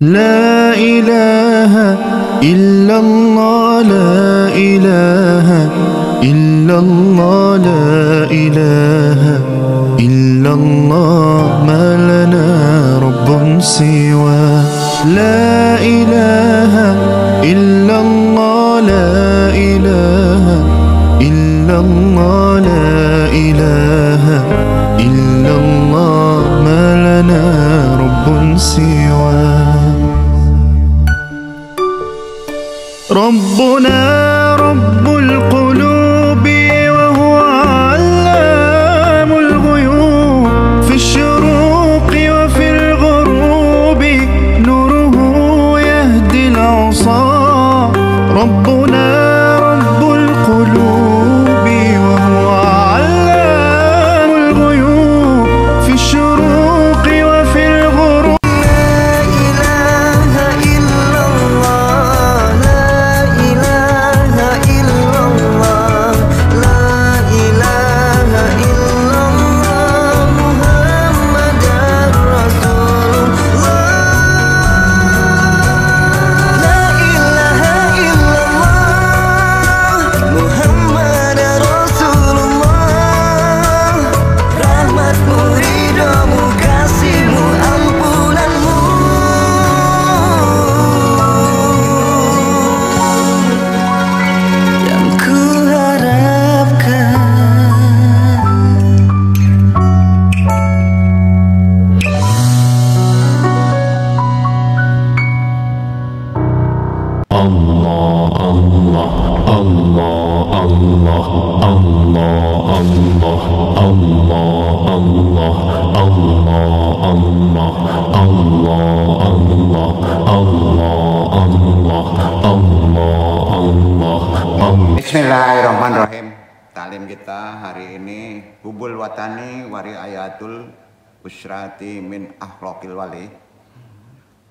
لا إله إلا الله لا إله إلا الله لا إله إلا الله ما لنا رب سوى لا إله إلا الله لا إله إلا الله لا إله إلا الله ما لنا رب سوى ربنا رب القلوب وهو علام الغيوب في الشروق وفي الغروب نوره يهدي العصا ربنا رب القلوب وهو علام الغيوب في الشروق وفي الغروب Bismillahirrahmanirrahim. Talim kita hari ini Hubul Watani Wari Ayatul Usrati min Akhlaqil Wali.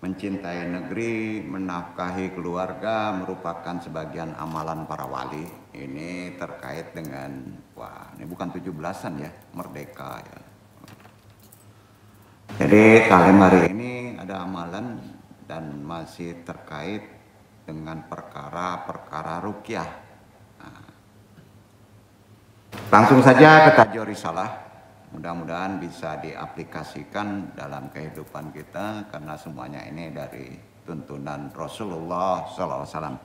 Mencintai negeri, menafkahi keluarga merupakan sebagian amalan para wali. Ini terkait dengan, wah ini bukan 17-an ya, merdeka ya. Jadi talim hari ini ada amalan dan masih terkait dengan perkara-perkara ruqyah. Langsung saja ke Tajo Risalah. Mudah-mudahan bisa diaplikasikan dalam kehidupan kita karena semuanya ini dari tuntunan Rasulullah SAW.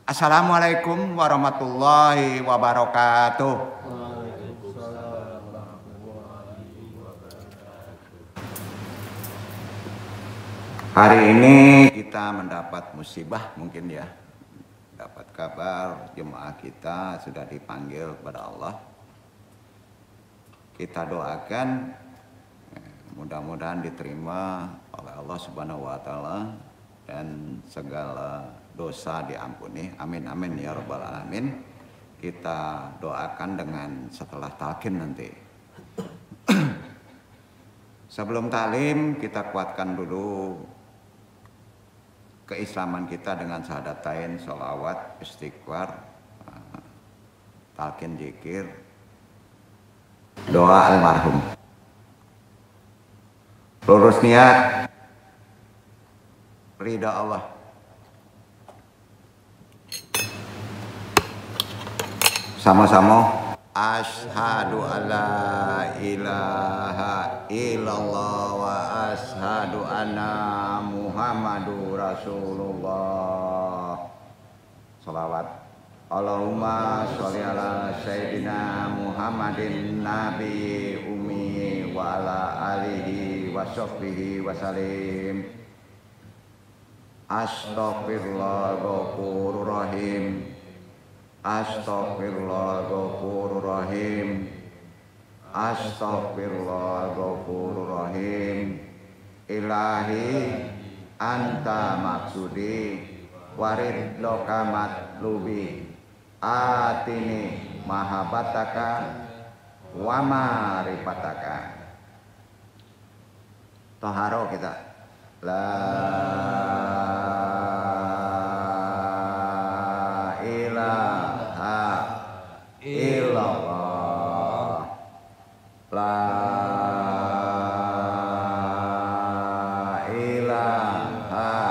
Assalamualaikum warahmatullahi wabarakatuh. Hari ini kita mendapat musibah mungkin ya. Dapat kabar jemaah kita sudah dipanggil kepada Allah. Kita doakan mudah-mudahan diterima oleh Allah Subhanahu wa taala dan segala dosa diampuni. Amin amin ya rabbal alamin. Kita doakan dengan setelah talqin nanti. Sebelum talim kita kuatkan dulu keislaman kita dengan syahadatain, sholawat, istighfar, talqin zikir, doa almarhum. Lurus niat, ridha Allah. Sama-sama. Ashhadu alla ilaha illallah wa ashhadu anna Muhammadur Rasulullah. Salawat. Allahumma sholli ala sayyidina Muhammadin nabi ummi wa ala alihi wa sahbihi wa salim. Astaghfirullah ghafurur rahim. Astaghfirullah ghafurur rahim. Astaghfirullah ghafurur rahim. Ilahi anta maksudi warid loka matlubi atini mahabataka wa marifataka. Taharo kita la ilaha illallah la ilaha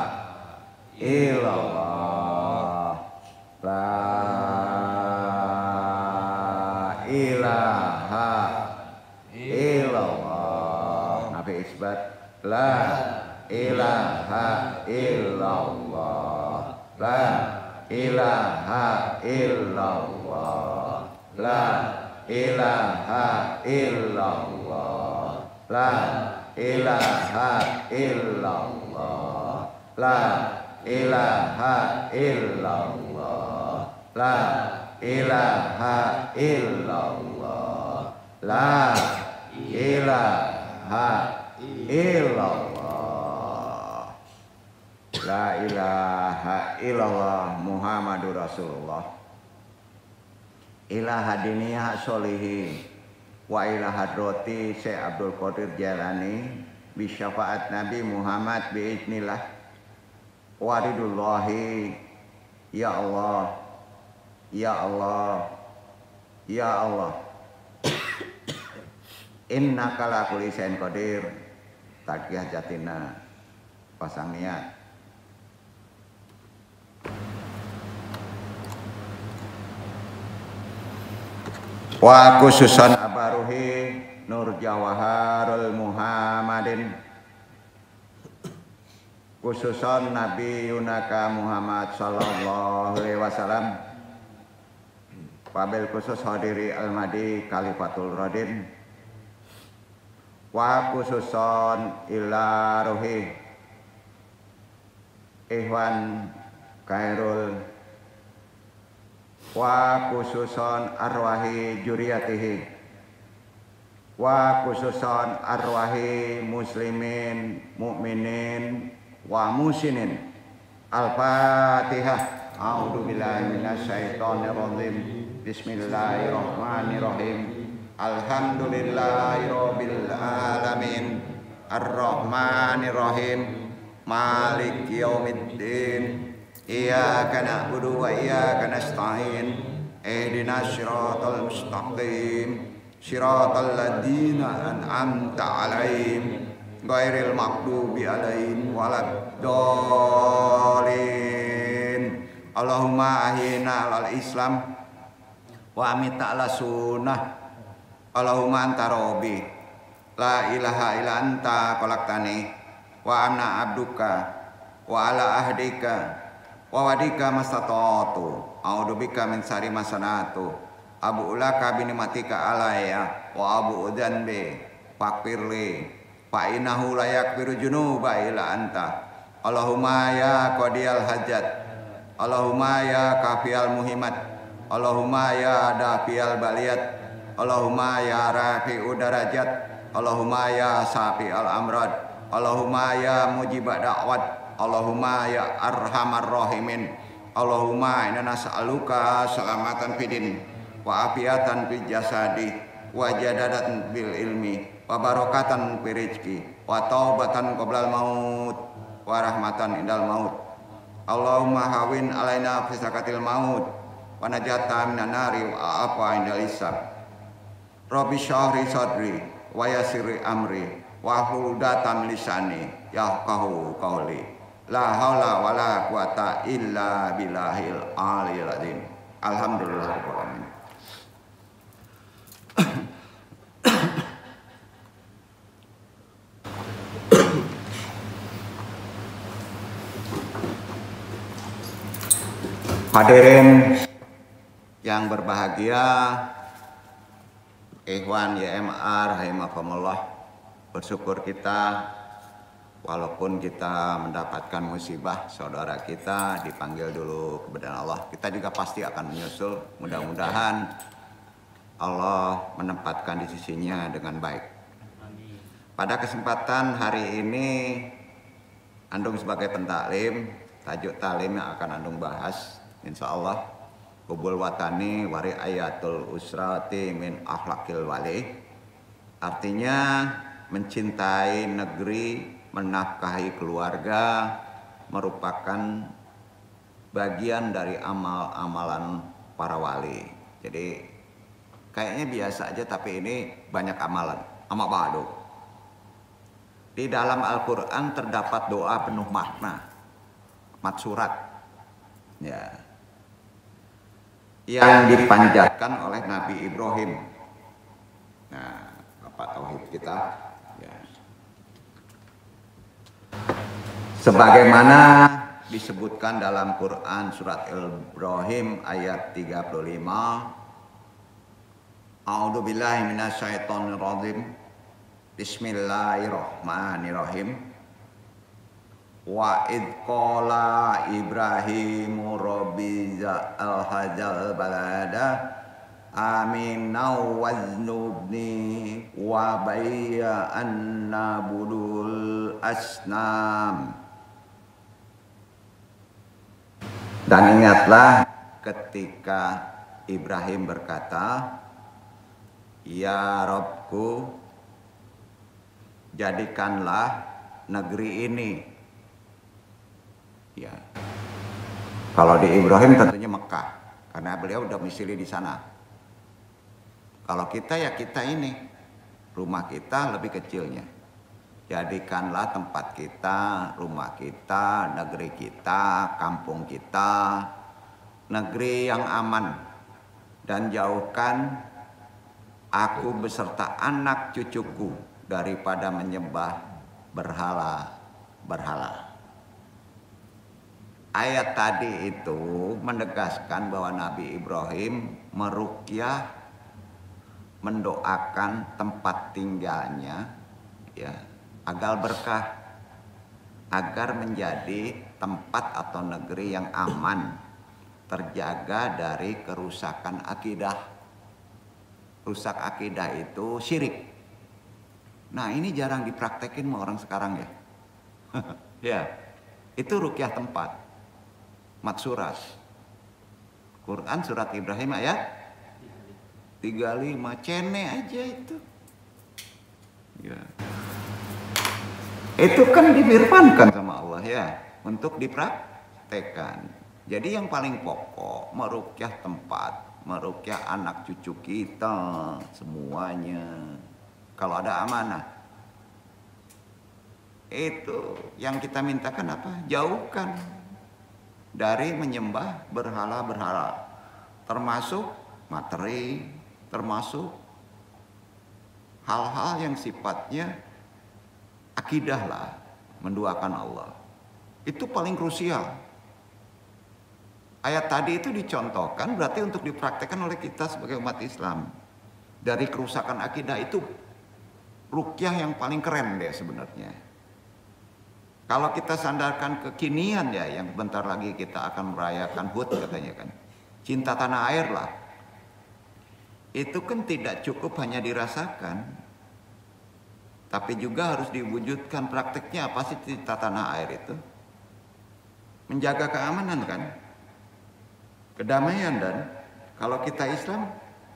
La ilaha illallah. La ilaha illallah. La ilaha illallah. La ilaha illallah. La ilaha illallah. La ilaha illallah. La ilaha illallah. La ilaha illallah Muhammadur Rasulullah. Ila hadiniyah solihi wa ila hadrati Syekh Abdul Qadir Jailani bi syafaat Nabi Muhammad bi idznillah waridullahi. Ya Allah, ya Allah, ya Allah. Innaka la kulli syai'in qadir. Takiyah jatina. Pasang niat. Wa khususan abaruhi Nur Jawaharul Muhammadin. Khususan Nabi Yunaka Muhammad sallallahu alaihi wasallam. Wabil khusus hadiri Al-Madi Khalifatul Radin. Wa khususon ila ruhi Ikhwan Khairul. Wa khususon arwahi juriyatihi. Wa khususon arwahi muslimin mu'minin wa musinin. Al-Fatihah. A'udzu billahi minasyaitonir rajim. Bismillahirrahmanirrahim. Alhamdulillahirabbil alamin. Arrahmanirrahim. Maliki yaumiddin. Iyyaka na'budu wa iyyaka nasta'in. Ihdinas siratal mustaqim. Siratal ladzina an'amta 'alaihim ghairil maghdubi 'alaihim waladdallin. Allahumma ahyina 'alal Islam wa amita 'ala sunnah. Allahumma anta rabbi la ilaha illa anta khalaqtani wa ana abduka wa ala ahdika wa wadika mastata'tu a'udzu bika min syarri ma sana'tu abu ulaka bi ni'matika alayya wa abu dzanbi faghfirli fa innahu la yaghfiru dzunuba illa anta. Allahumma ya qadiyal hajat. Allahumma ya kafiyal muhimmat. Allahumma ya dafiyal baliyat. Allahumma ya rafi'u darajat. Allahumma ya safi'al amrad. Allahumma ya mujibad da'wat. Allahumma ya arhamar rahimin. Allahumma inna nas'aluka salamatan fidin wa afiatan fil jasadi wa jadadatan bil ilmi wa barakatan fil rizqi wa taubatan qoblal maut wa rahmatan indal maut. Allahumma hawin alaina fi sakatil maut wa najata minan nari wa afa indal hisab. Rabbi syahri sadri wa yassirri amri wa hlul datam lisani yafqahu qawli. La haula wala quwata illa billahil aliyil azim. Alhamdulillahirabbil alamin. Hadirin yang berbahagia, Ikhwan YMR rahimakumullah, bersyukur kita walaupun kita mendapatkan musibah, saudara kita dipanggil dulu kepada Allah. Kita juga pasti akan menyusul. Mudah-mudahan Allah menempatkan di sisinya dengan baik. Pada kesempatan hari ini, Andung sebagai pentaklim, tajuk taklim yang akan Andung bahas, insya Allah, Hubul Watani Wari Ayatul Usrati Min Akhlaqil Wali. Artinya mencintai negeri, menafkahi keluarga merupakan bagian dari amal-amalan para wali. Jadi kayaknya biasa aja, tapi ini banyak amalan. Amal badu. Di dalam Al-Quran terdapat doa penuh makna, matsurat, ya, yang dipanjatkan oleh Nabi Ibrahim. Nah, Bapak Tauhid kita, ya. Sebagaimana disebutkan dalam Quran surat Ibrahim ayat 35. A'udzubillahi minasyaitonirrajim. Bismillahirrahmanirrahim. Wa id qala Ibrahimu rabbi ja'al hadzal balada aminau waznubni wa bayya anna budul asnam. Dan ingatlah ketika Ibrahim berkata, ya Rabbku, jadikanlah negeri ini. Ya. Kalau di Ibrahim tentunya Mekah, karena beliau udah misili di sana. Kalau kita ya kita ini, rumah kita lebih kecilnya. Jadikanlah tempat kita, rumah kita, negeri kita, kampung kita, negeri yang aman. Dan jauhkan aku beserta anak cucuku daripada menyembah berhala-berhala. Ayat tadi itu menegaskan bahwa Nabi Ibrahim meruqyah, mendoakan tempat tinggalnya, ya, agar berkah, agar menjadi tempat atau negeri yang aman, terjaga dari kerusakan akidah. Rusak akidah itu syirik. Nah, ini jarang dipraktekin sama orang sekarang ya. Ya, itu ruqyah tempat. Maksurat. Quran surat Ibrahim ayat 35, cene aja itu. Ya. Itu kan difirmankan sama Allah ya, untuk dipraktekkan. Jadi yang paling pokok meruqyah tempat, meruqyah anak cucu kita semuanya. Kalau ada amanah, itu yang kita mintakan apa? Jauhkan dari menyembah berhala-berhala, termasuk materi, termasuk hal-hal yang sifatnya akidah lah, menduakan Allah. Itu paling krusial. Ayat tadi itu dicontohkan berarti untuk dipraktekkan oleh kita sebagai umat Islam. Dari kerusakan akidah itu ruqyah yang paling keren deh sebenarnya. Kalau kita sandarkan kekinian ya, yang bentar lagi kita akan merayakan HUT katanya kan, cinta tanah air lah. Itu kan tidak cukup hanya dirasakan, tapi juga harus diwujudkan. Prakteknya apa sih cinta tanah air itu? Menjaga keamanan kan, kedamaian, dan kalau kita Islam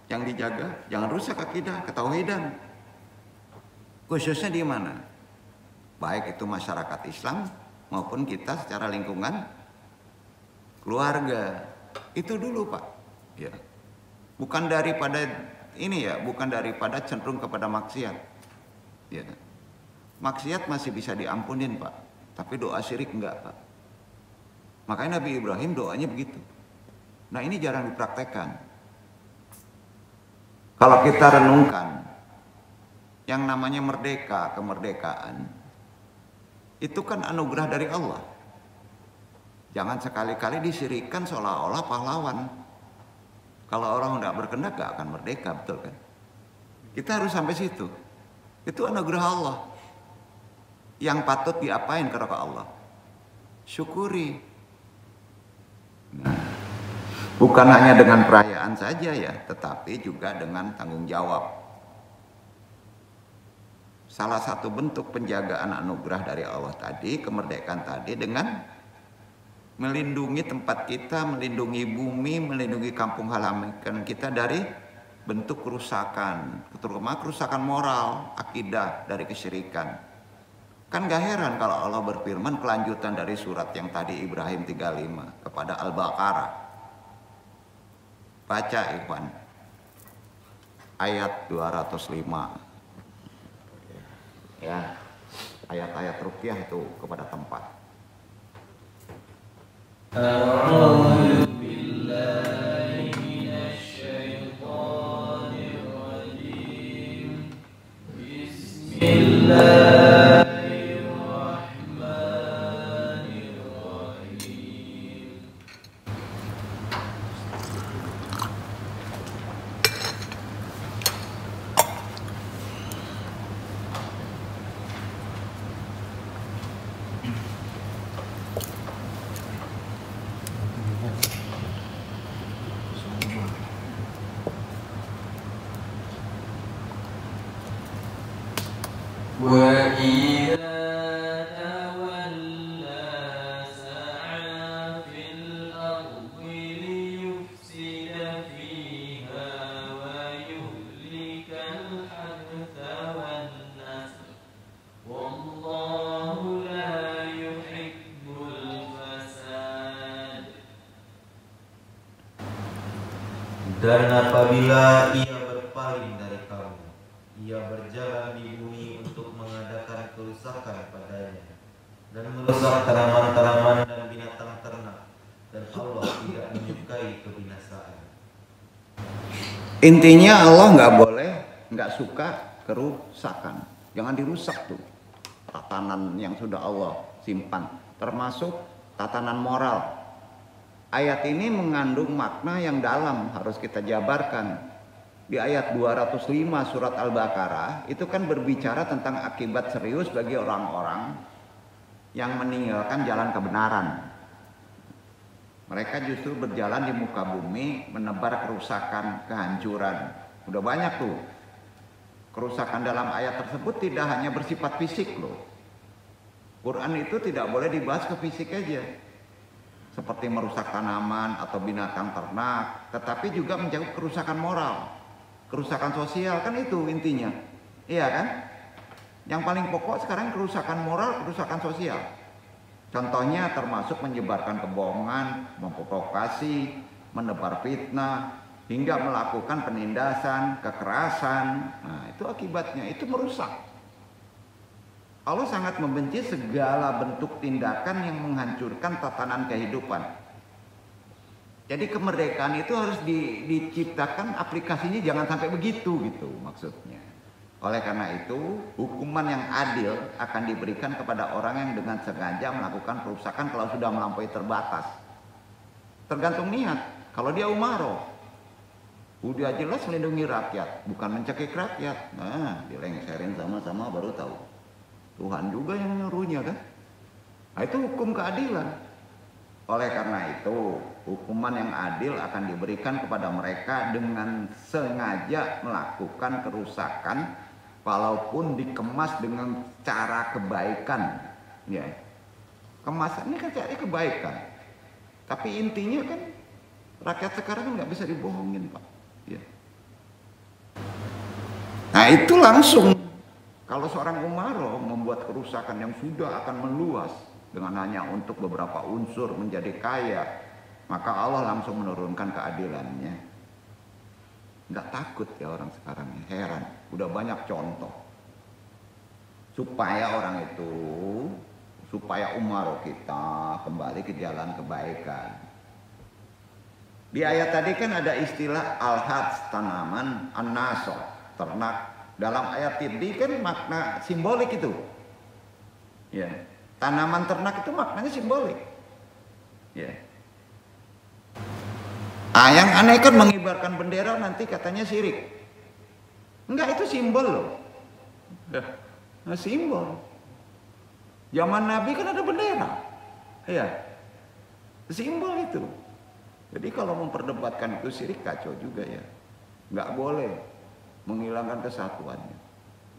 yang dijaga, jangan rusak akidah, ketauhidan. Khususnya di mana? Baik itu masyarakat Islam maupun kita secara lingkungan keluarga. Itu dulu Pak. Ya. Bukan daripada ini ya, bukan daripada cenderung kepada maksiat. Ya. Maksiat masih bisa diampunin Pak, tapi doa syirik enggak Pak. Makanya Nabi Ibrahim doanya begitu. Nah ini jarang dipraktekkan. Kalau kita renungkan, yang namanya merdeka, kemerdekaan, itu kan anugerah dari Allah. Jangan sekali-kali disirikan seolah-olah pahlawan. Kalau orang tidak berkehendak gak akan merdeka, betul kan? Kita harus sampai situ. Itu anugerah Allah yang patut diapain kepada Allah. Syukuri. Nah, bukan hanya dengan perayaan saja ya, tetapi juga dengan tanggung jawab. Salah satu bentuk penjagaan anugerah dari Allah tadi, kemerdekaan tadi, dengan melindungi tempat kita, melindungi bumi, melindungi kampung halaman kita dari bentuk kerusakan, terutama kerusakan moral, akidah, dari kesyirikan. Kan gak heran kalau Allah berfirman kelanjutan dari surat yang tadi Ibrahim 35 kepada Al-Baqarah. Baca Ikhwan, ayat 205. Ya, ayat-ayat ruqyah itu kepada tempat. A'udzu billahi minasyaitonir rajim. Bismillahirrahmanirrahim. Dan apabila ia berpaling dari kamu, ia berjalan di bumi untuk mengadakan kerusakan padanya dan merusak tanaman-tanaman dan binatang ternak, dan Allah tidak menyukai kebinasaan. Intinya Allah nggak suka kerusakan. Jangan dirusak tuh tatanan yang sudah Allah simpan, termasuk tatanan moral. Ayat ini mengandung makna yang dalam, harus kita jabarkan. Di ayat 205 surat Al-Baqarah itu kan berbicara tentang akibat serius bagi orang-orang yang meninggalkan jalan kebenaran. Mereka justru berjalan di muka bumi menebar kerusakan, kehancuran. Udah banyak tuh. Kerusakan dalam ayat tersebut tidak hanya bersifat fisik loh. Quran itu tidak boleh dibahas ke fisik aja, seperti merusak tanaman atau binatang ternak, tetapi juga mencakup kerusakan moral, kerusakan sosial, kan itu intinya. Iya kan? Yang paling pokok sekarang kerusakan moral, kerusakan sosial. Contohnya termasuk menyebarkan kebohongan, memprovokasi, menebar fitnah, hingga melakukan penindasan, kekerasan. Nah, itu akibatnya, itu merusak. Allah sangat membenci segala bentuk tindakan yang menghancurkan tatanan kehidupan. Jadi kemerdekaan itu harus diciptakan aplikasinya jangan sampai begitu gitu maksudnya. Oleh karena itu, hukuman yang adil akan diberikan kepada orang yang dengan sengaja melakukan perusakan kalau sudah melampaui terbatas. Tergantung niat. Kalau dia umaro, udah jelas melindungi rakyat, bukan mencekik rakyat. Nah, dilengserin sama-sama baru tahu. Tuhan juga yang nyuruhnya kan. Nah, itu hukum keadilan. Oleh karena itu, hukuman yang adil akan diberikan kepada mereka dengan sengaja melakukan kerusakan, walaupun dikemas dengan cara kebaikan. Ya, kemasannya kan cari kebaikan. Tapi intinya kan rakyat sekarang nggak bisa dibohongin, Pak. Ya. Nah, itu langsung. Kalau seorang umaro membuat kerusakan yang sudah akan meluas dengan hanya untuk beberapa unsur menjadi kaya, maka Allah langsung menurunkan keadilannya. Nggak takut ya orang sekarang, heran. Udah banyak contoh. Supaya orang itu, supaya umaro kita kembali ke jalan kebaikan. Di ayat tadi kan ada istilah al-hats, tanaman, an-naso, ternak. Dalam ayat ini kan makna simbolik itu. Ya. Tanaman ternak itu maknanya simbolik. Ya. Yang aneh kan mengibarkan bendera nanti katanya syirik. Enggak, itu simbol loh. Nah, simbol. Zaman Nabi kan ada bendera. Ya. Simbol itu. Jadi kalau memperdebatkan itu syirik kacau juga ya. Enggak boleh menghilangkan kesatuannya.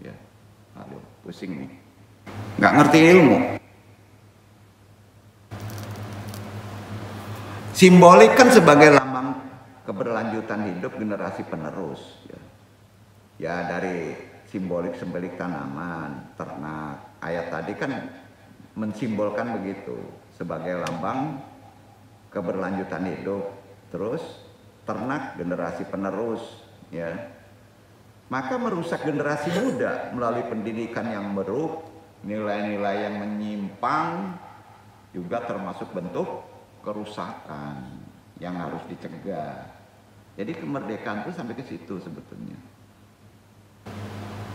Ya, aduh, pusing nih. Nggak ngerti ilmu. Simbolik kan sebagai lambang keberlanjutan hidup generasi penerus. Ya dari simbolik tanaman, ternak. Ayat tadi kan mensimbolkan begitu sebagai lambang keberlanjutan hidup. Terus ternak generasi penerus. Ya. Maka merusak generasi muda melalui pendidikan yang buruk, nilai-nilai yang menyimpang, juga termasuk bentuk kerusakan yang harus dicegah. Jadi kemerdekaan itu sampai ke situ sebetulnya.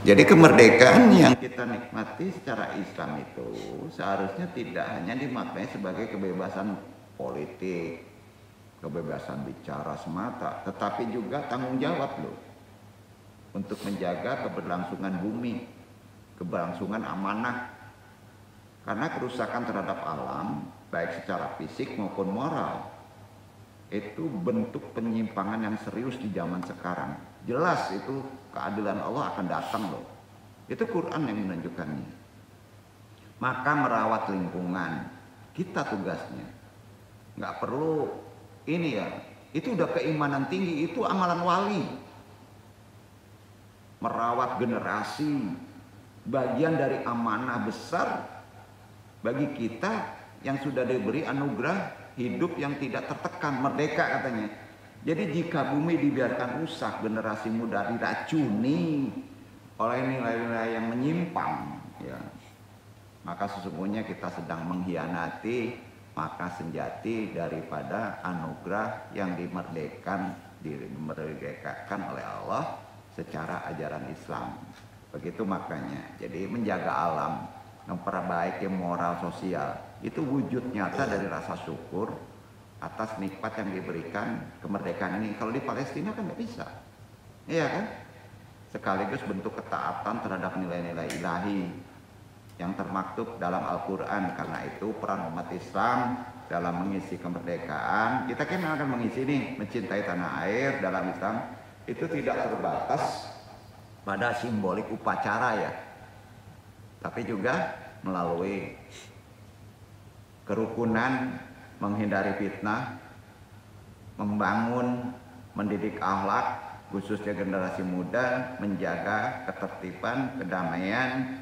Jadi kemerdekaan yang kita nikmati secara Islam itu seharusnya tidak hanya dimaknai sebagai kebebasan politik, kebebasan bicara semata, tetapi juga tanggung jawab loh. Untuk menjaga keberlangsungan bumi, keberlangsungan amanah. Karena kerusakan terhadap alam, baik secara fisik maupun moral, itu bentuk penyimpangan yang serius di zaman sekarang. Jelas itu keadilan Allah akan datang loh. Itu Quran yang menunjukkannya. Maka merawat lingkungan, kita tugasnya. Nggak perlu ini ya, itu udah keimanan tinggi, itu amalan wali. Merawat generasi, bagian dari amanah besar bagi kita yang sudah diberi anugerah hidup yang tidak tertekan, merdeka katanya. Jadi jika bumi dibiarkan rusak, generasi muda diracuni oleh nilai-nilai yang menyimpang, ya, maka sesungguhnya kita sedang mengkhianati maka senjati daripada anugerah yang dimerdekakan oleh Allah secara ajaran Islam. Begitu makanya. Jadi menjaga alam, memperbaiki moral sosial, itu wujud nyata dari rasa syukur atas nikmat yang diberikan kemerdekaan ini. Kalau di Palestina kan nggak bisa, iya kan? Sekaligus bentuk ketaatan terhadap nilai-nilai ilahi yang termaktub dalam Al-Quran. Karena itu peran umat Islam dalam mengisi kemerdekaan, kita kan akan mengisi nih, mencintai tanah air dalam Islam itu tidak terbatas pada simbolik upacara ya, tapi juga melalui kerukunan, menghindari fitnah, membangun, mendidik akhlak, khususnya generasi muda, menjaga ketertiban, kedamaian,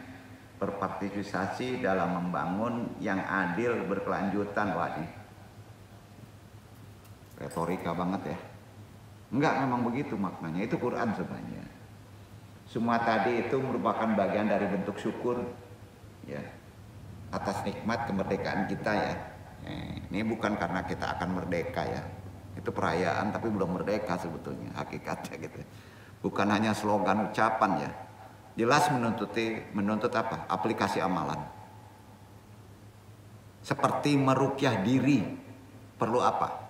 berpartisipasi dalam membangun yang adil berkelanjutan. Wah, ini retorika banget ya. Enggak, memang begitu maknanya, itu Quran sebenarnya. Semua tadi itu merupakan bagian dari bentuk syukur ya atas nikmat kemerdekaan kita ya. Ini bukan karena kita akan merdeka ya, itu perayaan tapi belum merdeka sebetulnya hakikatnya gitu. Bukan hanya slogan ucapan ya, jelas menuntut apa? Aplikasi amalan. Seperti meruqyah diri, perlu apa?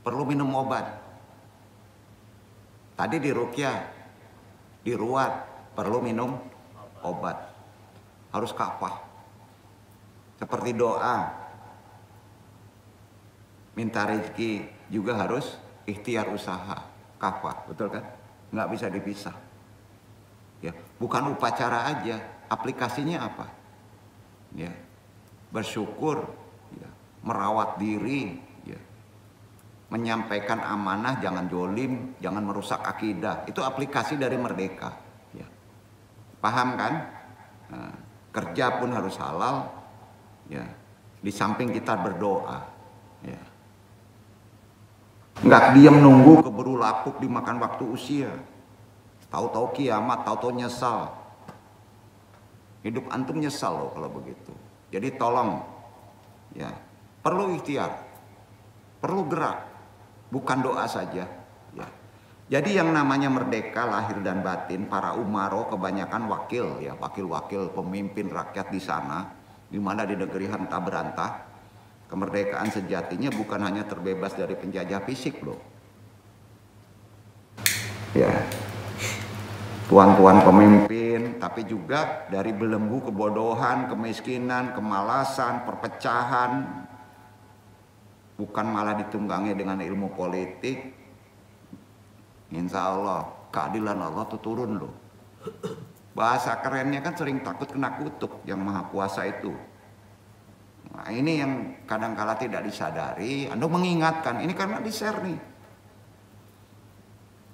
Perlu minum obat. Tadi diruqyah, diruat, perlu minum obat. Harus kafah. Seperti doa, minta rezeki juga harus ikhtiar usaha, kafah, betul kan? Nggak bisa dipisah. Ya, bukan upacara aja, aplikasinya apa? Ya, bersyukur, ya, merawat diri, ya, menyampaikan amanah, jangan jolim, jangan merusak akidah. Itu aplikasi dari merdeka. Ya. Paham kan? Nah, kerja pun harus halal. Ya, di samping kita berdoa, ya. Nggak diam nunggu keburu lapuk dimakan waktu usia. Tahu-tahu kiamat, tahu-tahu nyesal. Hidup antum nyesal loh kalau begitu. Jadi tolong, ya, perlu ikhtiar, perlu gerak, bukan doa saja. Ya. Jadi yang namanya merdeka lahir dan batin, para umaro kebanyakan wakil, ya, wakil-wakil pemimpin rakyat di sana. Di mana di negeri hanta berantah, kemerdekaan sejatinya bukan hanya terbebas dari penjajah fisik loh. Ya, tuan-tuan pemimpin, tapi juga dari belenggu kebodohan, kemiskinan, kemalasan, perpecahan. Bukan malah ditunggangi dengan ilmu politik. Insya Allah keadilan Allah tuh turun loh. Bahasa kerennya kan sering takut kena kutuk yang maha kuasa itu. Nah, ini yang kadang-kala tidak disadari. Anda mengingatkan, ini karena di-share nih.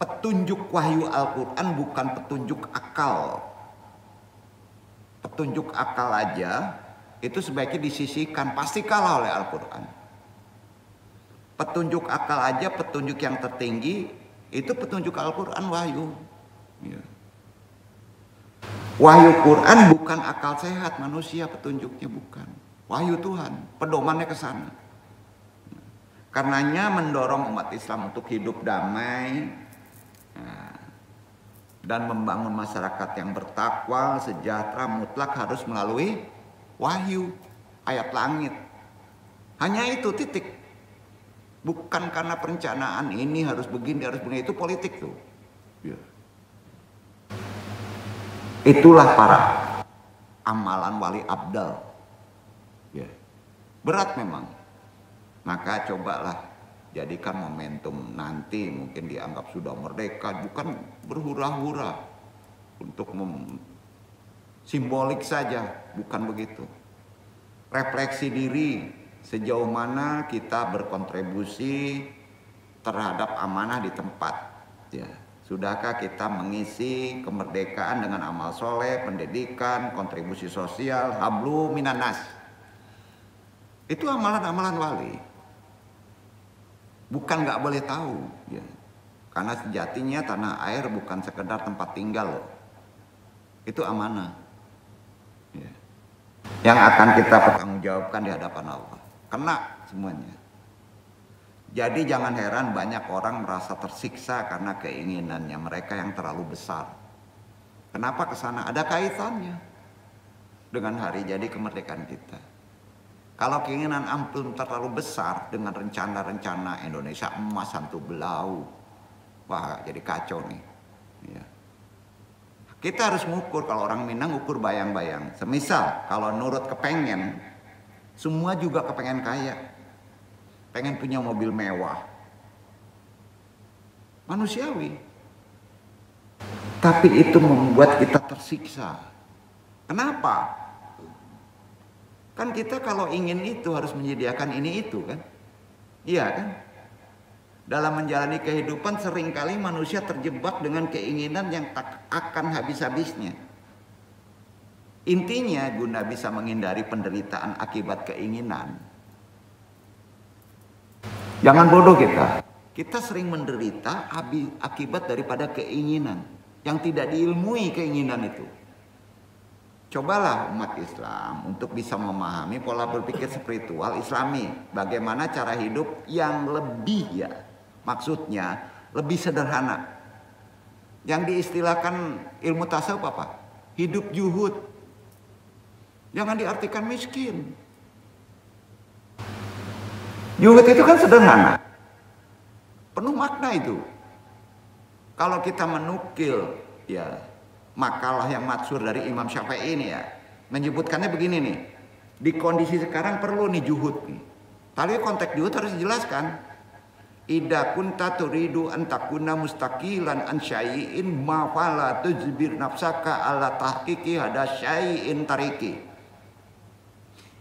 Petunjuk wahyu Al-Quran bukan petunjuk akal. Petunjuk akal aja itu sebaiknya disisihkan, pasti kalah oleh Al-Quran. Petunjuk akal aja, petunjuk yang tertinggi itu petunjuk Al-Quran, wahyu. Ya. Wahyu Quran bukan akal sehat manusia, petunjuknya bukan. Wahyu Tuhan, pedomannya ke sana. Karenanya mendorong umat Islam untuk hidup damai dan membangun masyarakat yang bertakwa, sejahtera, mutlak harus melalui wahyu, ayat langit. Hanya itu, titik. Bukan karena perencanaan ini harus begini, harus begini, itu politik tuh. Ya. Itulah para amalan wali abdal. Ya. Berat memang. Maka cobalah jadikan momentum nanti mungkin dianggap sudah merdeka, bukan berhura-hura untuk Simbolik saja, bukan begitu. Refleksi diri, sejauh mana kita berkontribusi terhadap amanah di tempat. Ya, sudahkah kita mengisi kemerdekaan dengan amal soleh, pendidikan, kontribusi sosial, hablu minanas. Itu amalan-amalan wali. Bukan nggak boleh tahu, ya. Karena sejatinya tanah air bukan sekedar tempat tinggal loh. Itu amanah. Ya. Yang akan kita pertanggungjawabkan di hadapan Allah. Kena semuanya. Jadi jangan heran banyak orang merasa tersiksa karena keinginannya mereka yang terlalu besar. Kenapa kesana? Ada kaitannya dengan hari jadi kemerdekaan kita. Kalau keinginan ampun terlalu besar dengan rencana-rencana Indonesia emas hantu belau, wah jadi kacau nih. Ya. Kita harus mengukur, kalau orang Minang ukur bayang-bayang. Semisal kalau nurut kepengen, semua juga kepengen kaya, pengen punya mobil mewah, manusiawi. Tapi itu membuat kita tersiksa. Kenapa? Kan kita kalau ingin itu harus menyediakan ini itu kan. Iya kan? Dalam menjalani kehidupan seringkali manusia terjebak dengan keinginan yang tak akan habis-habisnya. Intinya guna bisa menghindari penderitaan akibat keinginan. Jangan bodoh kita. Kita sering menderita akibat daripada keinginan yang tidak diilmui keinginan itu. Cobalah umat Islam untuk bisa memahami pola berpikir spiritual Islami. Bagaimana cara hidup yang lebih maksudnya lebih sederhana. Yang diistilahkan ilmu tasawuf apa? Hidup zuhud. Jangan diartikan miskin. Zuhud itu kan sederhana. Penuh makna itu. Kalau kita menukil makalah yang masyhur dari Imam Syafi'i ini menyebutkannya begini nih. Di kondisi sekarang perlu nih zuhud nih. Tapi konteks zuhud harus dijelaskan. Idza kunta turidu an takuna mustaqilan an syai'in ma fala tujbir nafsaka ala tahqiqi hada syai'in tariki.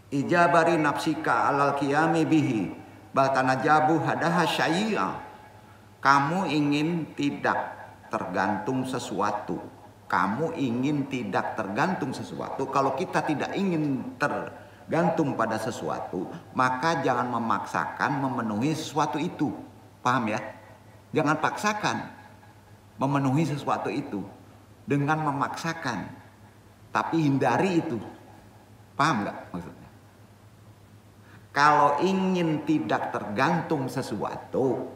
Ijabari nafsika alal qiyami bihi batanajabu hadaha syai'a. Kamu ingin tidak tergantung sesuatu. Kamu ingin tidak tergantung sesuatu. Kalau kita tidak ingin tergantung pada sesuatu, maka jangan memaksakan memenuhi sesuatu itu. Paham ya? Jangan paksakan memenuhi sesuatu itu dengan memaksakan, tapi hindari itu. Paham nggak maksudnya? Kalau ingin tidak tergantung sesuatu,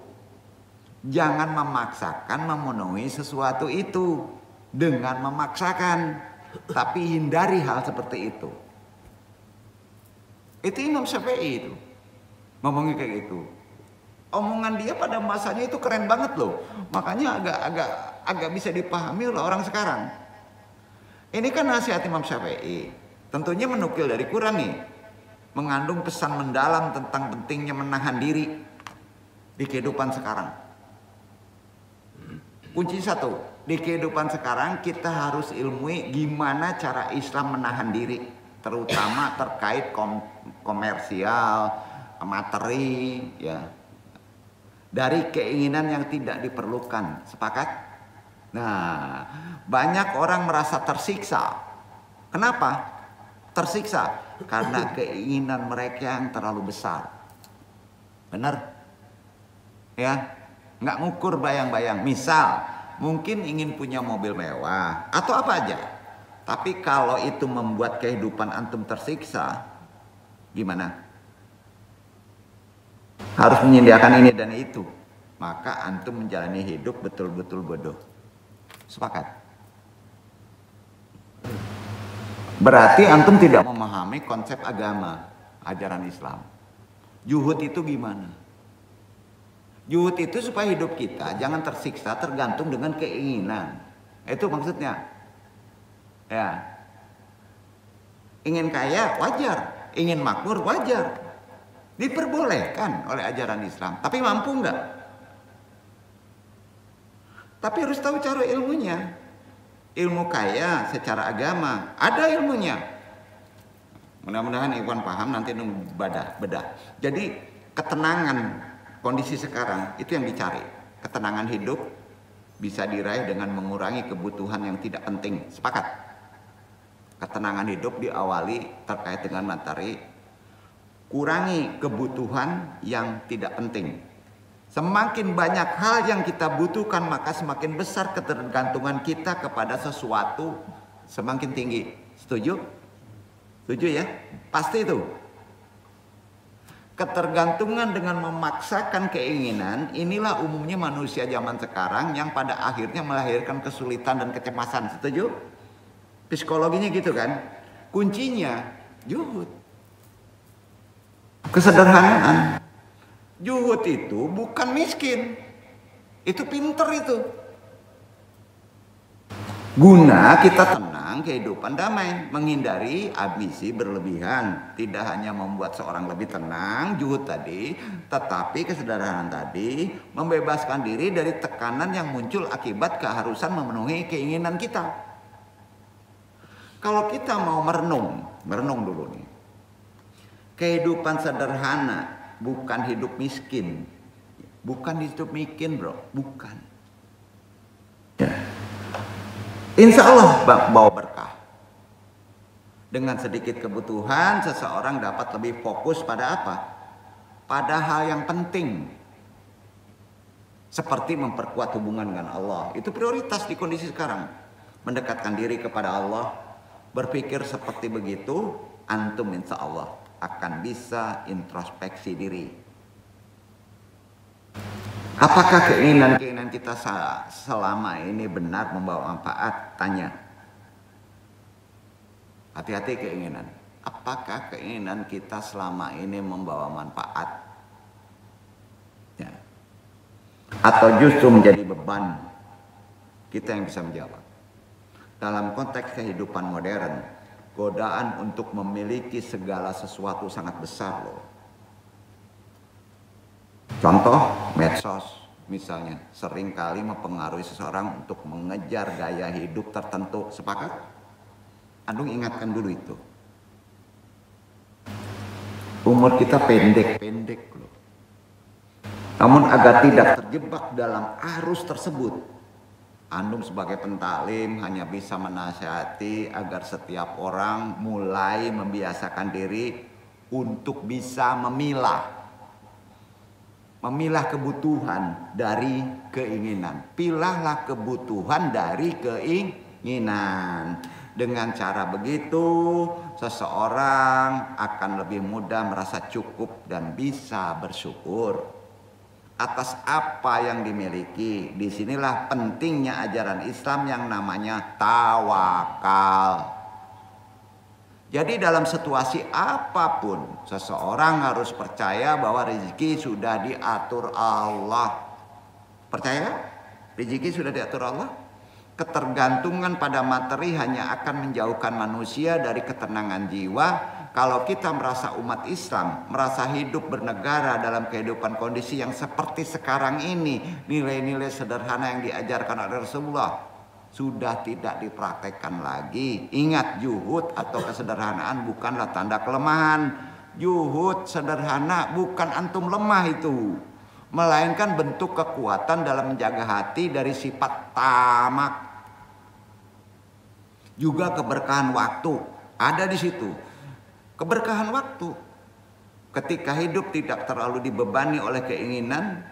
jangan memaksakan memenuhi sesuatu itu dengan memaksakan, tapi hindari hal seperti itu. Itu Imam Syafi'i itu ngomongnya kayak gitu. Omongan dia pada masanya itu keren banget loh. Makanya agak bisa dipahami oleh orang sekarang. Ini kan nasihat Imam Syafi'i. Tentunya menukil dari Quran nih. Mengandung pesan mendalam tentang pentingnya menahan diri di kehidupan sekarang. Kunci satu, di kehidupan sekarang kita harus ilmui gimana cara Islam menahan diri, terutama terkait komersial, materi, dari keinginan yang tidak diperlukan. Sepakat? Nah, banyak orang merasa tersiksa. Kenapa? Tersiksa karena keinginan mereka yang terlalu besar. Benar? Ya, nggak ngukur bayang-bayang. Misal, mungkin ingin punya mobil mewah atau apa aja. Tapi kalau itu membuat kehidupan antum tersiksa, gimana? Harus menyediakan ini dan itu. Maka antum menjalani hidup betul-betul bodoh. Sepakat? Berarti antum tidak memahami konsep agama, ajaran Islam. Zuhud itu gimana? Zuhud itu supaya hidup kita jangan tersiksa tergantung dengan keinginan. Itu maksudnya. Ya. Ingin kaya wajar, ingin makmur wajar. Diperbolehkan oleh ajaran Islam. Tapi mampu enggak? Tapi harus tahu cara ilmunya. ilmu kaya secara agama, ada ilmunya. Mudah-mudahan Iwan paham, nanti bedah. Jadi ketenangan kondisi sekarang itu yang dicari. Ketenangan hidup bisa diraih dengan mengurangi kebutuhan yang tidak penting. Sepakat? Ketenangan hidup diawali terkait dengan materi. Kurangi kebutuhan yang tidak penting. Semakin banyak hal yang kita butuhkan, maka semakin besar ketergantungan kita kepada sesuatu, semakin tinggi. Setuju? Setuju ya? Pasti itu. Ketergantungan dengan memaksakan keinginan, inilah umumnya manusia zaman sekarang yang pada akhirnya melahirkan kesulitan dan kecemasan. Setuju? Psikologinya gitu kan? Kuncinya juhud. Kesederhanaan. Juhud itu bukan miskin, itu pinter itu. Guna kita tenang, kehidupan damai, menghindari ambisi berlebihan. Tidak hanya membuat seorang lebih tenang, juhud tadi, tetapi kesederhanaan tadi membebaskan diri dari tekanan yang muncul akibat keharusan memenuhi keinginan kita. Kalau kita mau merenung dulu nih. Kehidupan sederhana bukan hidup miskin. Bukan hidup miskin, bro. Bukan. Ya. Insya Allah bawa berkah. Dengan sedikit kebutuhan, seseorang dapat lebih fokus pada apa? Pada hal yang penting. Seperti memperkuat hubungan dengan Allah. Itu prioritas di kondisi sekarang. Mendekatkan diri kepada Allah. Berpikir seperti begitu, antum insya Allah akan bisa introspeksi diri. Apakah keinginan kita selama ini benar membawa manfaat? Tanya. Hati-hati keinginan. Apakah keinginan kita selama ini membawa manfaat? Ya. Atau justru menjadi beban? Kita yang bisa menjawab. Dalam konteks kehidupan modern, godaan untuk memiliki segala sesuatu sangat besar loh. Contoh medsos misalnya seringkali mempengaruhi seseorang untuk mengejar gaya hidup tertentu. Sepakat? Andung ingatkan dulu itu. Umur kita pendek loh. Namun agar tidak terjebak dalam arus tersebut, Andung sebagai pentaklim hanya bisa menasihati agar setiap orang mulai membiasakan diri untuk bisa memilah kebutuhan dari keinginan. Pilahlah kebutuhan dari keinginan. Dengan cara begitu, seseorang akan lebih mudah merasa cukup dan bisa bersyukur atas apa yang dimiliki. Disinilah pentingnya ajaran Islam yang namanya tawakal. Jadi dalam situasi apapun, seseorang harus percaya bahwa rezeki sudah diatur Allah. Percaya? Rezeki sudah diatur Allah? Ketergantungan pada materi hanya akan menjauhkan manusia dari ketenangan jiwa. Kalau kita merasa umat Islam, merasa hidup bernegara dalam kehidupan kondisi yang seperti sekarang ini, nilai-nilai sederhana yang diajarkan oleh Rasulullah sudah tidak dipraktekkan lagi. Ingat, juhud atau kesederhanaan bukanlah tanda kelemahan. Juhud sederhana bukan antum lemah itu, melainkan bentuk kekuatan dalam menjaga hati dari sifat tamak. Juga keberkahan waktu ada di situ. Keberkahan waktu. Ketika hidup tidak terlalu dibebani oleh keinginan,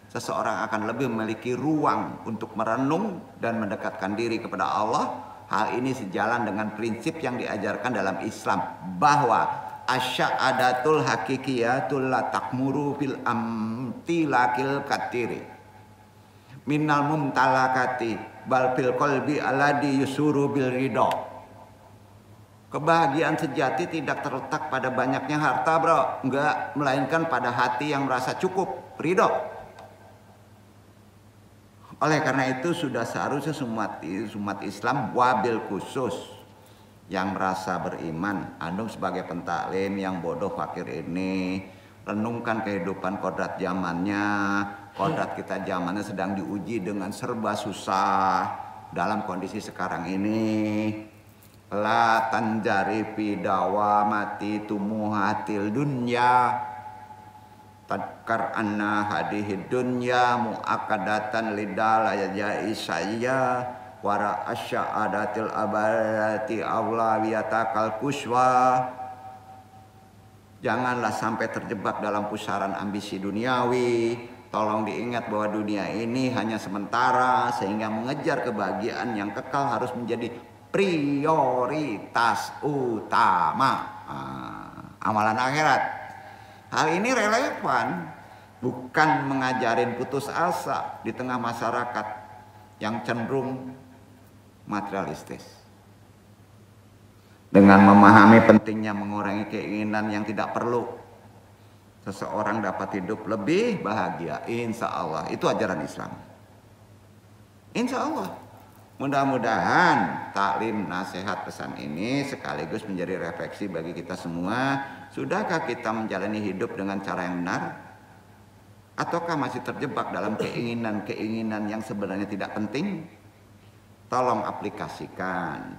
seseorang akan lebih memiliki ruang untuk merenung dan mendekatkan diri kepada Allah. Hal ini sejalan dengan prinsip yang diajarkan dalam Islam, bahwa asy'adatul haqiqiyatul la takmuru fil amtilakil katiri minal mumtalakati bal fil qalbi alladhi yusuru bil ridha. Kebahagiaan sejati tidak terletak pada banyaknya harta, bro. Enggak, melainkan pada hati yang merasa cukup, ridho. Oleh karena itu sudah seharusnya umat Islam wabil khusus yang merasa beriman. Andung sebagai pentaklim yang bodoh fakir ini, renungkan kehidupan kodrat zamannya. Kodrat kita zamannya sedang diuji dengan serba susah. dalam kondisi sekarang ini. La tanjari pidawa mati tumuhatil dunya tadkar anna hadihid dunya mu'akadatan lidal ayajai saya wara asya'adatil abadati awlawiyatakal kuswa. Janganlah sampai terjebak dalam pusaran ambisi duniawi. Tolong diingat bahwa dunia ini hanya sementara, sehingga mengejar kebahagiaan yang kekal harus menjadi prioritas utama. Amalan akhirat. Hal ini relevan, bukan mengajarin putus asa di tengah masyarakat yang cenderung materialistis. Dengan memahami pentingnya mengurangi keinginan yang tidak perlu, seseorang dapat hidup lebih bahagia. Insya Allah, itu ajaran Islam. Insya Allah. Mudah-mudahan taklim nasihat pesan ini sekaligus menjadi refleksi bagi kita semua. Sudahkah kita menjalani hidup dengan cara yang benar? Ataukah masih terjebak dalam keinginan-keinginan yang sebenarnya tidak penting? Tolong aplikasikan.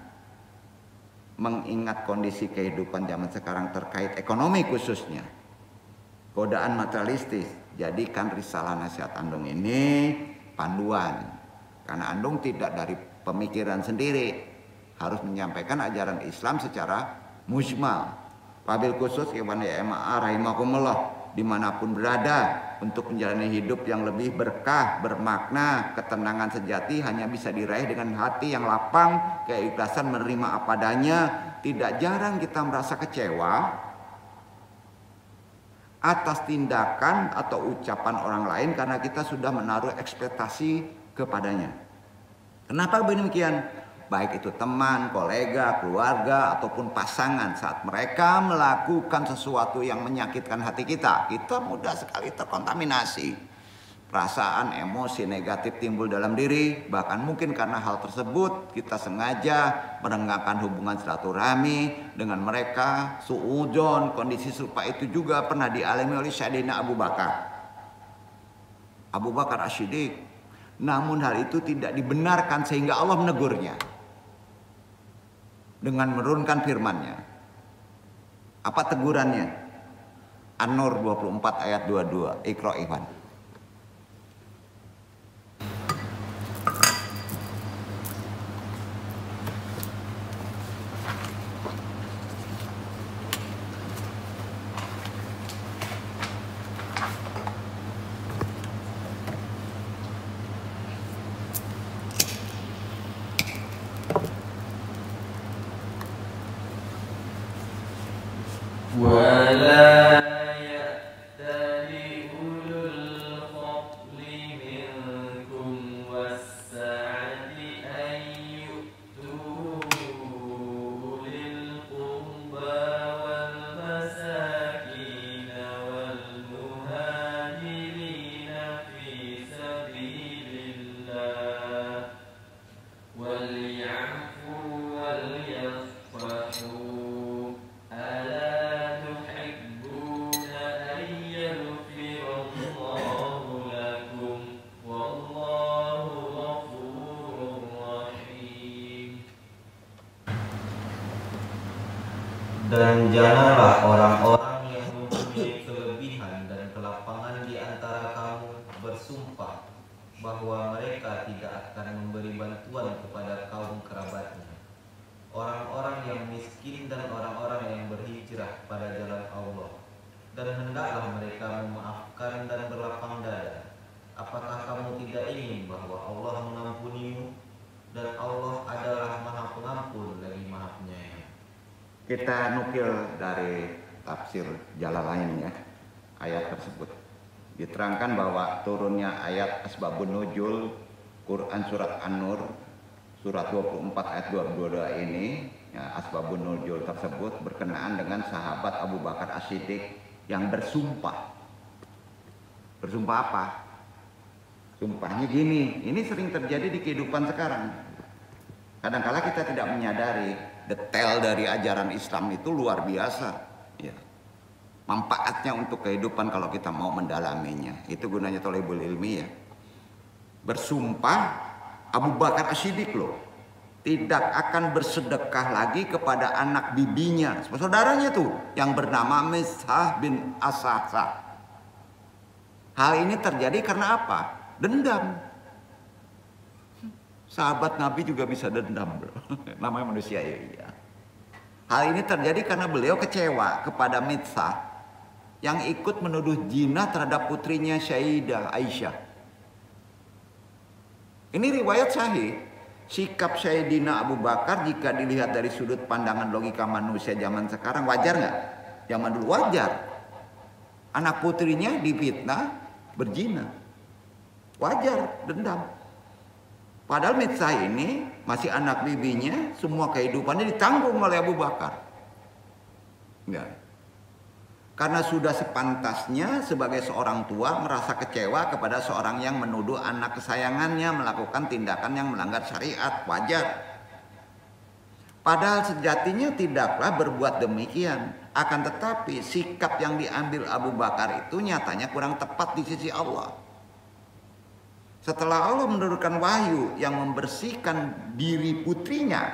Mengingat kondisi kehidupan zaman sekarang terkait ekonomi khususnya. Godaan materialistis. Jadikan risalah nasihat Andung ini panduan. Karena Andung tidak dari pemikiran sendiri, harus menyampaikan ajaran Islam secara mujmal. Wabil khusus kepada MA rahimakumullah dimanapun berada, untuk menjalani hidup yang lebih berkah, bermakna, ketenangan sejati hanya bisa diraih dengan hati yang lapang, keikhlasan menerima apa adanya. Tidak jarang kita merasa kecewa atas tindakan atau ucapan orang lain karena kita sudah menaruh ekspektasi kepadanya. Kenapa demikian? Baik itu teman, kolega, keluarga, ataupun pasangan, saat mereka melakukan sesuatu yang menyakitkan hati kita, kita mudah sekali terkontaminasi. Perasaan, emosi negatif timbul dalam diri, bahkan mungkin karena hal tersebut kita sengaja merenggangkan hubungan silaturahmi dengan mereka. Suudzon, kondisi serupa itu juga pernah dialami oleh Sayyidina Abu Bakar. Abu Bakar As-Siddiq. Namun hal itu tidak dibenarkan sehingga Allah menegurnya dengan menurunkan firman-Nya. Apa tegurannya? An-Nur 24 ayat 22. Iqra Ikhwan. ولا يأتل أولو الفضل منكم والسعة أن يؤتوا أولي القربى والمساكين والمهاجرين في سبيل الله وليعفوا وليصفحوا Dan janganlah orang-orang yang mempunyai kelebihan dan kelapangan di antara kamu bersumpah bahwa mereka tidak akan memberi bantuan kepada kaum kerabatnya, orang-orang yang miskin dan orang-orang yang berhijrah pada jalan Allah. Dan hendaklah mereka memaafkan dan berlapang dada. Apakah kamu tidak ingin bahwa Allah mengampunimu? Dan Allah adalah Maha Pengampun lagi Maha Penyayang. Kita nukil dari tafsir Jalalain ya, ayat tersebut. Diterangkan bahwa turunnya ayat Asbabun Nuzul Quran surat An-Nur surat 24 ayat 22 ini ya, Asbabun Nuzul tersebut berkenaan dengan sahabat Abu Bakar As-Siddiq yang bersumpah. Bersumpah apa? Sumpahnya gini, ini sering terjadi di kehidupan sekarang. Kadang-kala kita tidak menyadari detail dari ajaran Islam itu luar biasa ya. Manfaatnya untuk kehidupan kalau kita mau mendalaminya. Itu gunanya thalibul ilmi ya. Bersumpah Abu Bakar As-Siddiq loh, tidak akan bersedekah lagi kepada anak bibinya, saudaranya tuh yang bernama Mistah bin Asasah. Hal ini terjadi karena apa? Dendam. Sahabat Nabi juga bisa dendam, bro. Namanya manusia ya. Hal ini terjadi karena beliau kecewa kepada Mistah yang ikut menuduh zina terhadap putrinya Sayyidah Aisyah. Ini riwayat sahih. Sikap Sayyidina Abu Bakar jika dilihat dari sudut pandangan logika manusia zaman sekarang wajar nggak? Zaman dulu wajar. Anak putrinya difitnah berzina, wajar dendam. Padahal Mitsah ini masih anak bibinya, semua kehidupannya ditanggung oleh Abu Bakar. Enggak. Karena sudah sepantasnya sebagai seorang tua merasa kecewa kepada seorang yang menuduh anak kesayangannya melakukan tindakan yang melanggar syariat, wajar. Padahal sejatinya tidaklah berbuat demikian. Akan tetapi sikap yang diambil Abu Bakar itu nyatanya kurang tepat di sisi Allah. Setelah Allah menurunkan wahyu yang membersihkan diri putrinya,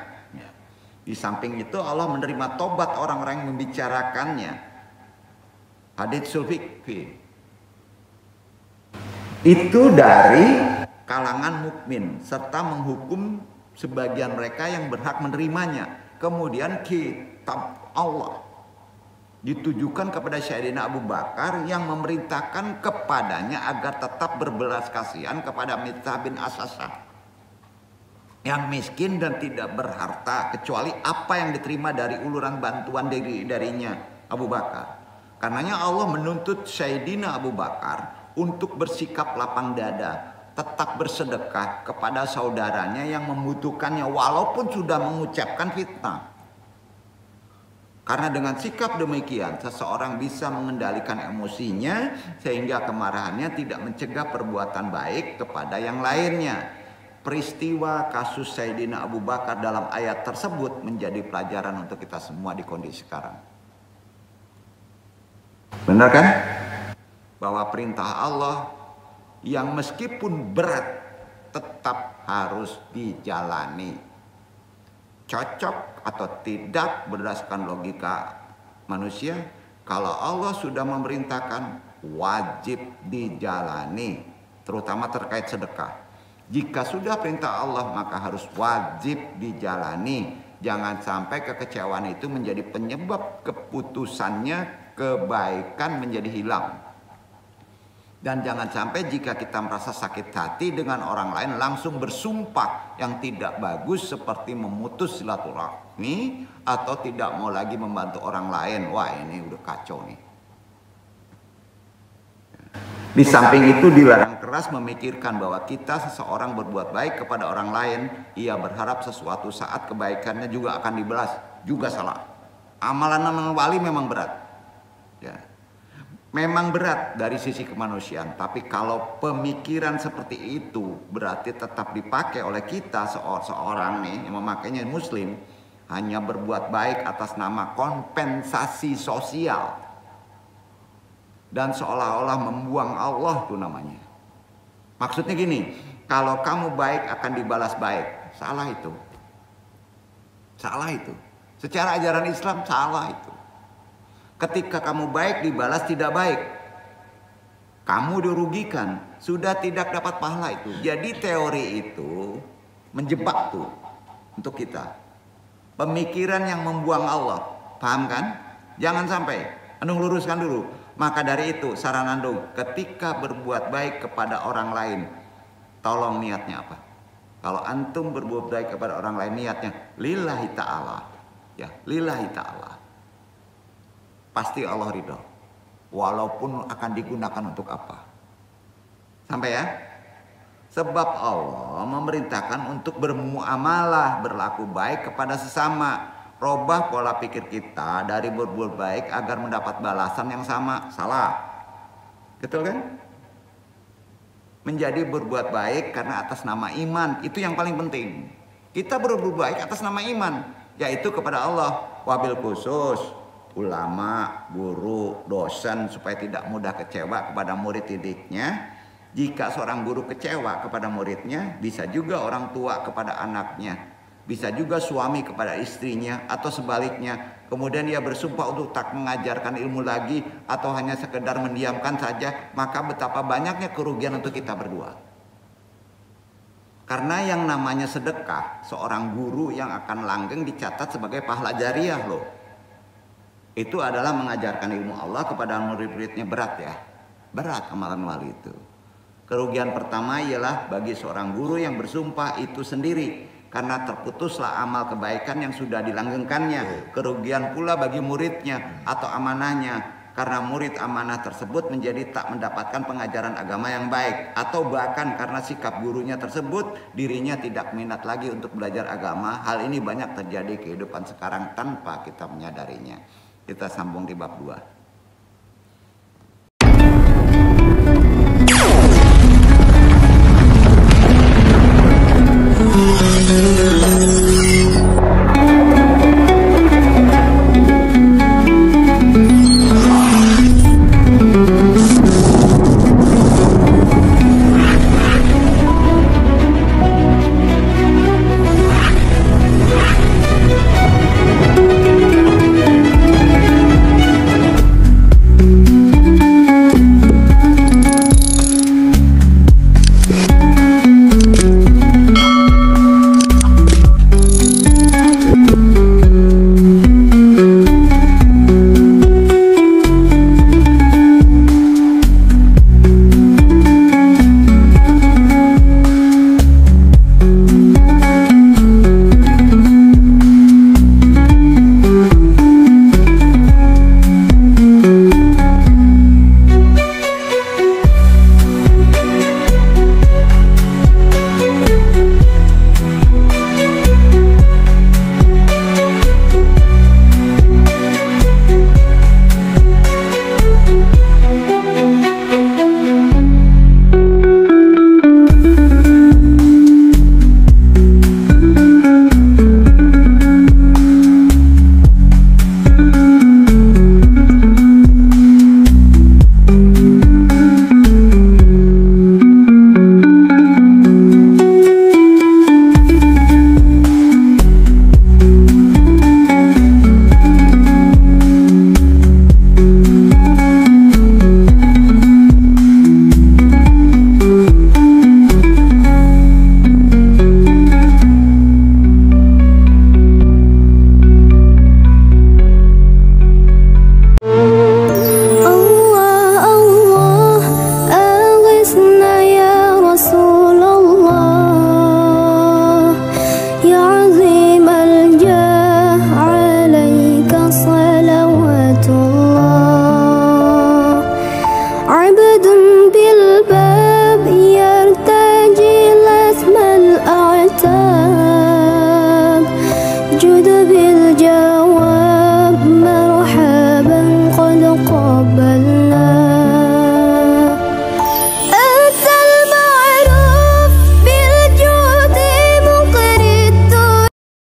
di samping itu Allah menerima tobat orang-orang yang membicarakannya. Hadits sulfikfi itu dari kalangan mukmin serta menghukum sebagian mereka yang berhak menerimanya. Kemudian kitab Allah ditujukan kepada Sayyidina Abu Bakar yang memerintahkan kepadanya agar tetap berbelas kasihan kepada Mistah bin Asasah yang miskin dan tidak berharta kecuali apa yang diterima dari uluran bantuan darinya Abu Bakar. Karenanya Allah menuntut Sayyidina Abu Bakar untuk bersikap lapang dada, tetap bersedekah kepada saudaranya yang membutuhkannya walaupun sudah mengucapkan fitnah. Karena dengan sikap demikian seseorang bisa mengendalikan emosinya sehingga kemarahannya tidak mencegah perbuatan baik kepada yang lainnya. Peristiwa kasus Sayyidina Abu Bakar dalam ayat tersebut menjadi pelajaran untuk kita semua di kondisi sekarang. Benar kan? Bahwa perintah Allah yang meskipun berat tetap harus dijalani. Cocok atau tidak berdasarkan logika manusia, kalau Allah sudah memerintahkan wajib dijalani, terutama terkait sedekah. Jika sudah perintah Allah maka harus wajib dijalani. Jangan sampai kekecewaan itu menjadi penyebab keputusannya kebaikan menjadi hilang. Dan jangan sampai jika kita merasa sakit hati dengan orang lain langsung bersumpah yang tidak bagus seperti memutus silaturahmi atau tidak mau lagi membantu orang lain. Wah, ini udah kacau nih. Di samping itu dilarang keras memikirkan bahwa kita seseorang berbuat baik kepada orang lain, ia berharap sesuatu saat kebaikannya juga akan dibalas, juga salah. Amalan wali memang berat. Ya. Memang berat dari sisi kemanusiaan, tapi kalau pemikiran seperti itu berarti tetap dipakai oleh kita seorang nih yang memakainya muslim hanya berbuat baik atas nama kompensasi sosial dan seolah-olah membuang Allah tuh namanya. Maksudnya gini, kalau kamu baik akan dibalas baik, salah itu. Salah itu. Secara ajaran Islam salah itu. Ketika kamu baik dibalas tidak baik, kamu dirugikan, sudah tidak dapat pahala itu. Jadi teori itu menjebak tuh untuk kita. Pemikiran yang membuang Allah, paham kan? Jangan sampai. Andung luruskan dulu. Maka dari itu saran Andung, ketika berbuat baik kepada orang lain, tolong niatnya apa? Kalau antum berbuat baik kepada orang lain niatnya lillahi ta'ala, ya lillahi ta'ala. Pasti Allah ridho. Walaupun akan digunakan untuk apa. Sampai ya. Sebab Allah memerintahkan untuk bermuamalah, berlaku baik kepada sesama. Robah pola pikir kita dari berbuat baik agar mendapat balasan yang sama. Salah. Betul kan? Menjadi berbuat baik karena atas nama iman. Itu yang paling penting. Kita berbuat baik atas nama iman. Yaitu kepada Allah. Wabil khusus ulama, guru, dosen supaya tidak mudah kecewa kepada murid didiknya Jika seorang guru kecewa kepada muridnya, bisa juga orang tua kepada anaknya, bisa juga suami kepada istrinya, atau sebaliknya. Kemudian ia bersumpah untuk tak mengajarkan ilmu lagi, atau hanya sekedar mendiamkan saja, maka betapa banyaknya kerugian untuk kita berdua. Karena yang namanya sedekah, seorang guru yang akan langgeng dicatat sebagai pahala jariah loh. Itu adalah mengajarkan ilmu Allah kepada murid-muridnya, berat ya. Berat amalan wali itu. Kerugian pertama ialah bagi seorang guru yang bersumpah itu sendiri, karena terputuslah amal kebaikan yang sudah dilanggengkannya. Kerugian pula bagi muridnya atau amanahnya, karena murid amanah tersebut menjadi tak mendapatkan pengajaran agama yang baik, atau bahkan karena sikap gurunya tersebut dirinya tidak minat lagi untuk belajar agama. Hal ini banyak terjadi kehidupan sekarang tanpa kita menyadarinya. Kita sambung di bab 2.